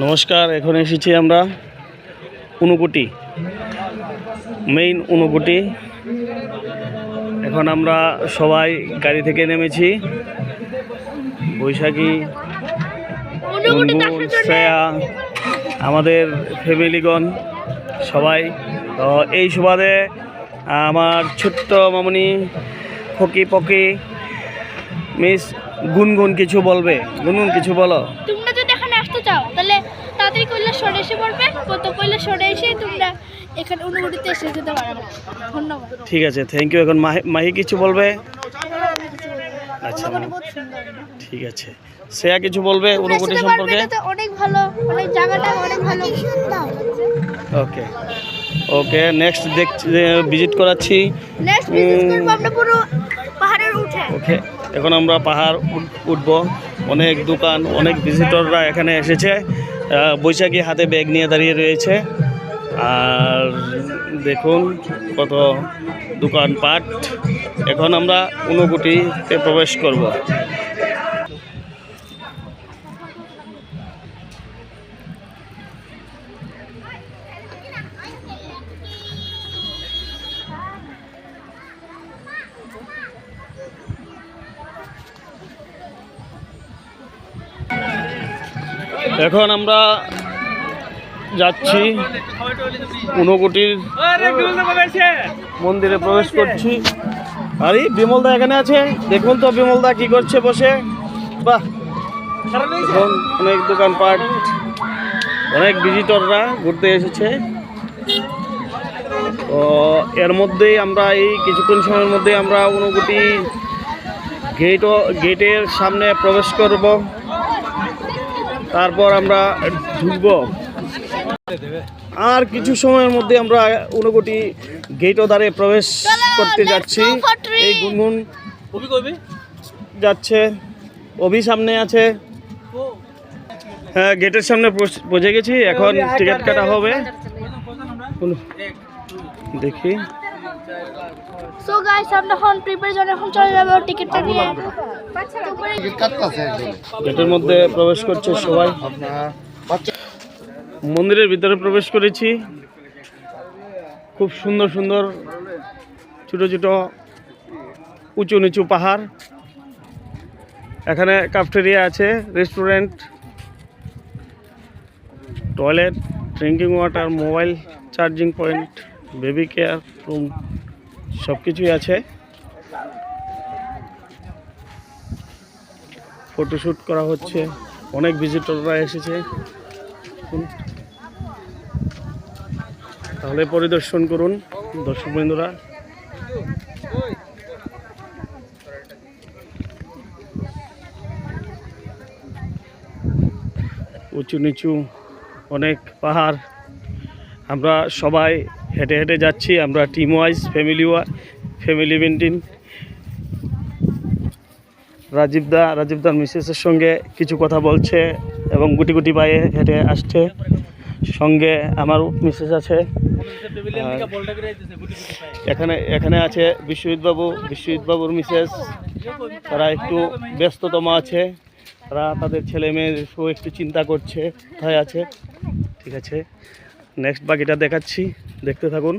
নমস্কার, এখন এসেছি আমরা ঊনকোটি, মেইন ঊনকোটি। এখন আমরা সবাই গাড়ি থেকে নেমেছি। বৈশাখী, গুনগুন, শ্রেয়া, আমাদের ফ্যামিলিগণ সবাই। তো এই সুবাদে আমার ছোট্ট মামনি ফকি পকি মিস গুনগুন কিছু বলবে। গুনগুন কিছু বলো। তোমরা যদি এখানে আসতে চাও তাহলে তাড়াতাড়ি কৈলাস সরে এসে পড়বে। কত কৈলাস সরে এসে তোমরা এখানে ঊনকোটিতে এসে যেতে পারবে। ধন্যবাদ। ঠিক আছে, থ্যাংক ইউ। এখন মাহি কিছু বলবে। আচ্ছা, ঠিক আছে। শ্রেয়া কিছু বলবে ঊনকোটি সম্পর্কে। অনেক ভালো, অনেক জায়গাটা অনেক ভালো। ওকে ওকে, নেক্সট ভিজিট করাচ্ছি। নেক্সট ভিজিট করব আমরা পুরো পাহাড়ের উঠে। ওকে, এখন আমরা পাহাড় উঠব। অনেক দোকান, অনেক ভিজিটররা এখানে এসেছে। বৈশাখী হাতে ব্যাগ নিয়ে দাঁড়িয়ে রয়েছে। আর দেখুন কত দোকানপাট। এখন আমরা ঊনকোটিতে প্রবেশ করব। এখন আমরা যাচ্ছি ঊনকোটির মন্দিরে প্রবেশ করছি। আরে বিমলদা এখানে আছে, দেখুন তো বিমলদা কি করছে বসে। বাহ, এখন অনেক দোকানপাট, অনেক ভিজিটররা ঘুরতে এসেছে। তো এর মধ্যেই আমরা এই কিছুক্ষণ সময়ের মধ্যে আমরা ঊনকোটি গেটের সামনে প্রবেশ করব। তারপর আমরা ঢুকব। আর কিছু সময়ের মধ্যে আমরা ঊনকোটি গেটও দ্বারে প্রবেশ করতে যাচ্ছি। এই গুনগুন যাচ্ছে, অভি সামনে আছে। হ্যাঁ, গেটের সামনে পৌঁছে গেছি। এখন টিকিট কাটা হবে। দেখি। সো গাইস, আমরা এখন ট্রিপের জন্য এখন চলে যাব টিকিটটা নিয়ে। গেটের মধ্যে প্রবেশ করছে সবাই। মন্দিরের ভিতরে প্রবেশ করেছি। খুব সুন্দর সুন্দর ছোট ছোট উঁচু নিচু পাহাড়। এখানে ক্যাফেটেরিয়া আছে, restaurant, toilet, drinking water, mobile charging point, baby care room, সব কিছুই আছে। ফটোশ্যুট করা হচ্ছে, অনেক ভিজিটররা এসেছে। তাহলে পরিদর্শন করুন দর্শকবৃন্দরা। উঁচু নিচু অনেক পাহাড়। আমরা সবাই হেঁটে হেঁটে যাচ্ছি। আমরা টিম ওয়াইজ, ফ্যামিলি মেনটেন। রাজীবদার মিসেসের সঙ্গে কিছু কথা বলছে এবং গুটি গুটি পায়ে হেঁটে আসছে। সঙ্গে আমার মিসেস আছে। এখানে আছে বিশ্বজিৎবাবুর মিসেস। তারা একটু ব্যস্ততম আছে। তারা তাদের ছেলে মেয়ের একটু চিন্তা করছে, কোথায় আছে। ঠিক আছে, নেক্সট বাকিটা দেখাচ্ছি, দেখতে থাকুন।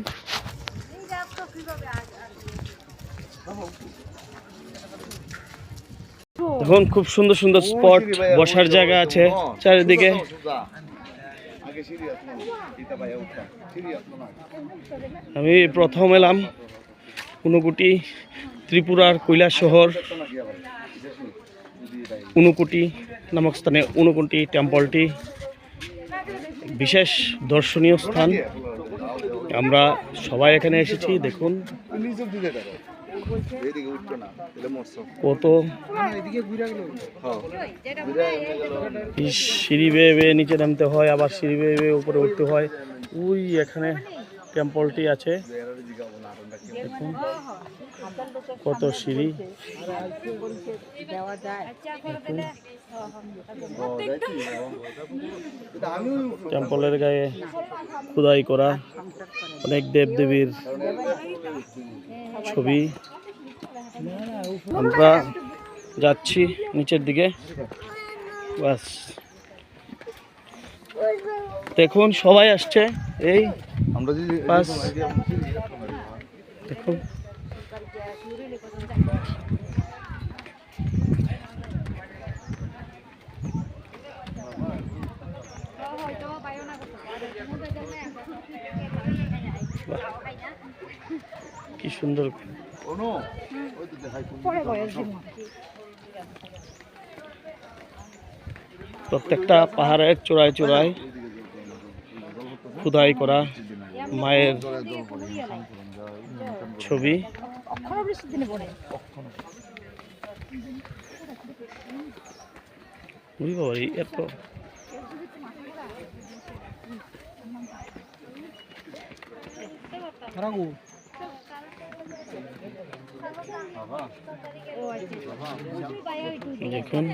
এখন খুব সুন্দর সুন্দর স্পট, বসার জায়গা আছে চারিদিকে। আমি প্রথম এলাম ঊনকোটি, ত্রিপুরার কৈলাস শহর ঊনকোটি নামক স্থানে। ঊনকোটি টেম্পলটি বিশেষ দর্শনীয় স্থান। আমরা সবাই এখানে এসেছি। দেখুন কত সিঁড়ি বেয়ে বেয়ে নিচে নামতে হয়, আবার সিঁড়ি বেয়ে বেয়ে উপরে উঠতে হয়। ওই এখানে টেম্পলটি আছে, দেখুন কত সিঁড়ি। টেম্পলের গায়ে খোদাই করা অনেক দেবদেবীর ছবি। আমরা যাচ্ছি নিচের দিকে। বাস, দেখুন সবাই আসছে এই বাস। দেখুন কি সুন্দর। প্রত্যেকটা পাহাড়ের চূড়ায় চূড়ায় খোদাই করা মায়ের ছবি। এত দেখুন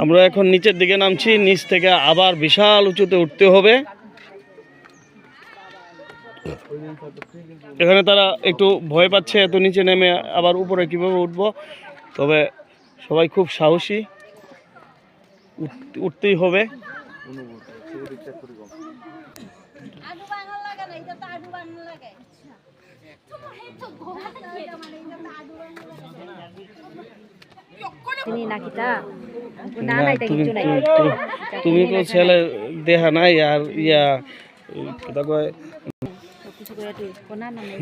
আমরা এখন নিচের দিকে নামছি, নিচ থেকে আবার বিশাল উঁচুতে উঠতে হবে। এখানে তারা একটু ভয় পাচ্ছে এত নিচে নেমে আবার উপরে কিভাবে উঠবো, তবে সবাই খুব সাহসী, উঠতেই হবে। তুমি তো ছেলে দেখা নাই আর ইয়া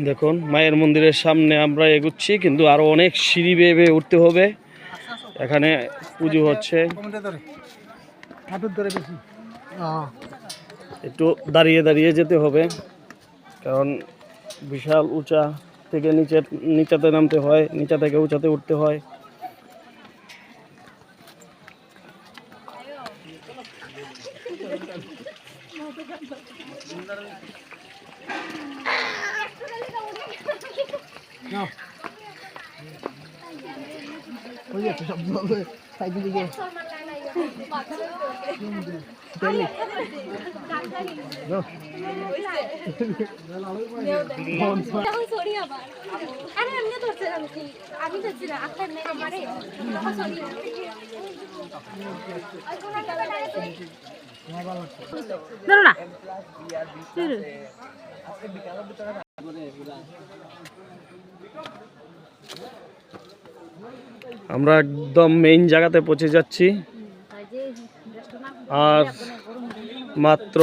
দেখুন মায়ের মন্দিরের সামনে আমরা এগুচ্ছি, কিন্তু আরো অনেক সিঁড়ি বেয়ে বেয়ে উঠতে হবে। এখানে পুজো হচ্ছে, একটু দাঁড়িয়ে দাঁড়িয়ে যেতে হবে, কারণ বিশাল উঁচা থেকে নিচাতে নামতে হয়, নিচা থেকে উঁচাতে উঠতে হয়। আমরা একদম মেইন জায়গাতে পৌঁছে যাচ্ছি, আর মাত্র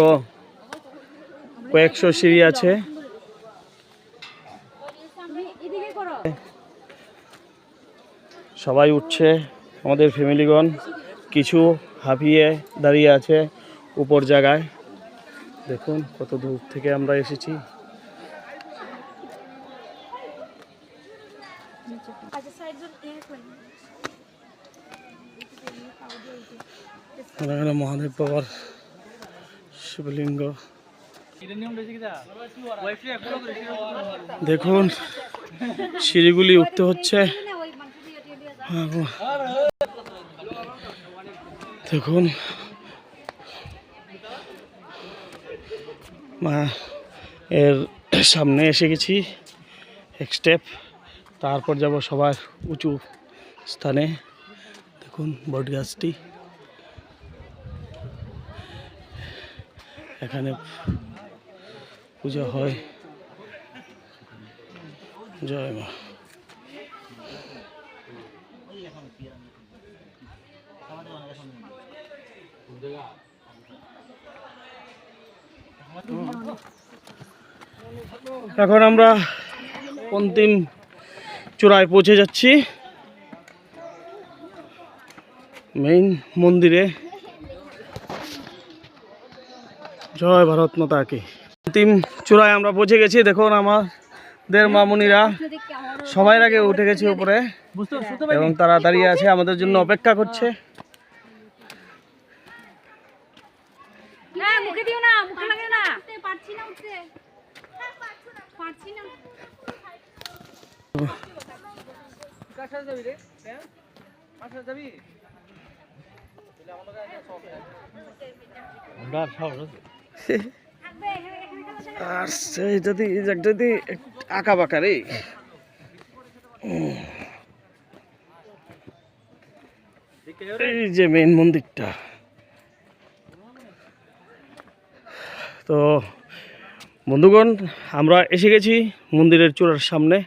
কয়েকশো সিঁড়ি আছে। সবাই উঠছে, আমাদের ফ্যামিলিগণ কিছু হাঁপিয়ে দাঁড়িয়ে আছে উপর জায়গায়। দেখুন কত দূর থেকে আমরা এসেছি। মহাদেব বাবার শিবলিঙ্গ দেখুন, সিঁড়িগুলি উঠতে হচ্ছে। দেখুন মা এর সামনে এসে গেছি, এক স্টেপ, তারপর যাব সবার উঁচু স্থানে। দেখুন বট গাছটি, এখানে পূজা হয়। জয় মা। এখন আমরা অন্তিম চূড়ায় পৌঁছে যাচ্ছি, মেইন মন্দিরে। জয় ভারত মাতা কি। অন্তিম চূড়ায় আমরা পৌঁছে গেছি। দেখুন আমাদের মামুনিরা সবাই আগে উঠে গেছে উপরে, এবং তারা দাঁড়িয়ে আছে আমাদের জন্য অপেক্ষা করছে। আর সেইটাতে এই জায়গাটাতে আঁকা বাঁকা রে। এই যে মেইন মন্দিরটা, তো বন্ধুগণ আমরা এসে গেছি মন্দিরের চূড়ার সামনে।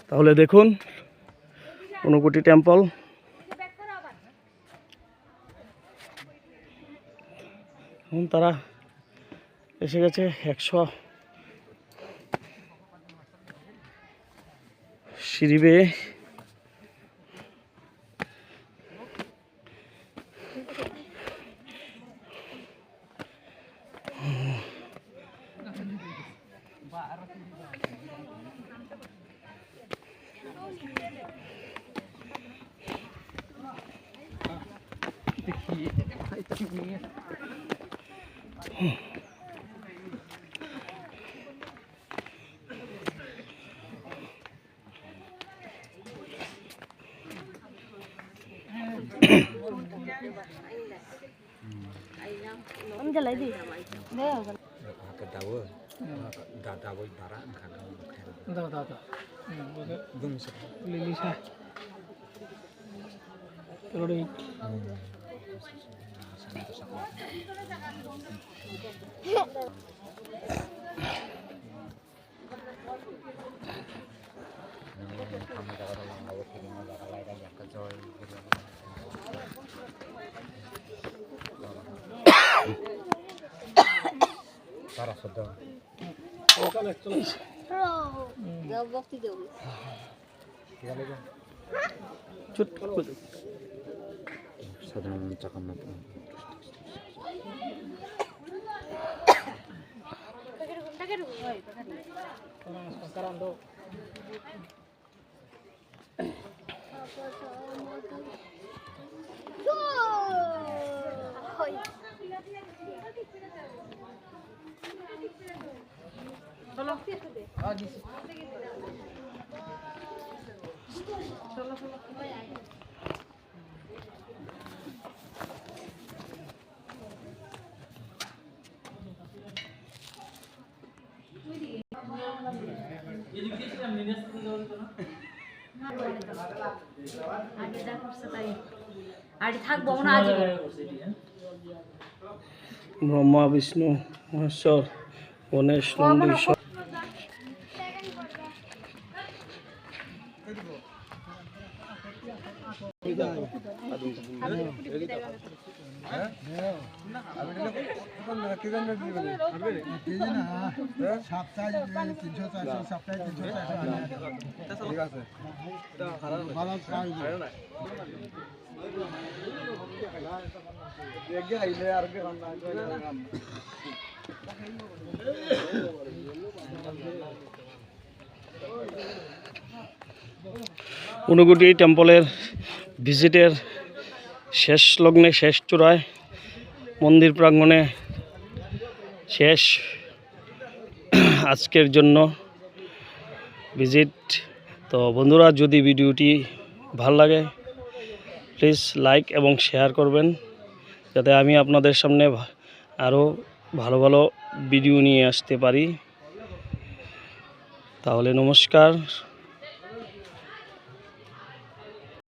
তাহলে দেখুন ঊনকোটি টেম্পল। এখন তারা এসে গেছে 100 সিঁড়ি বেয়ে। Ông cho lấy gì? Đấy ở Brahma Vishnu Maheshwar Ganesh Nandi Unakoti টেম্পলের ভিজিটের শেষ লগ্নে, শেষ চূড়ায়, মন্দির প্রাঙ্গণে শেষ আজকের জন্য ভিজিট। তো বন্ধুরা, যদি ভিডিওটি ভালো লাগে প্লিজ লাইক এবং শেয়ার করবেন, যাতে আমি আপনাদের সামনে আরও ভালো ভালো ভিডিও নিয়ে আসতে পারি। তাহলে নমস্কার।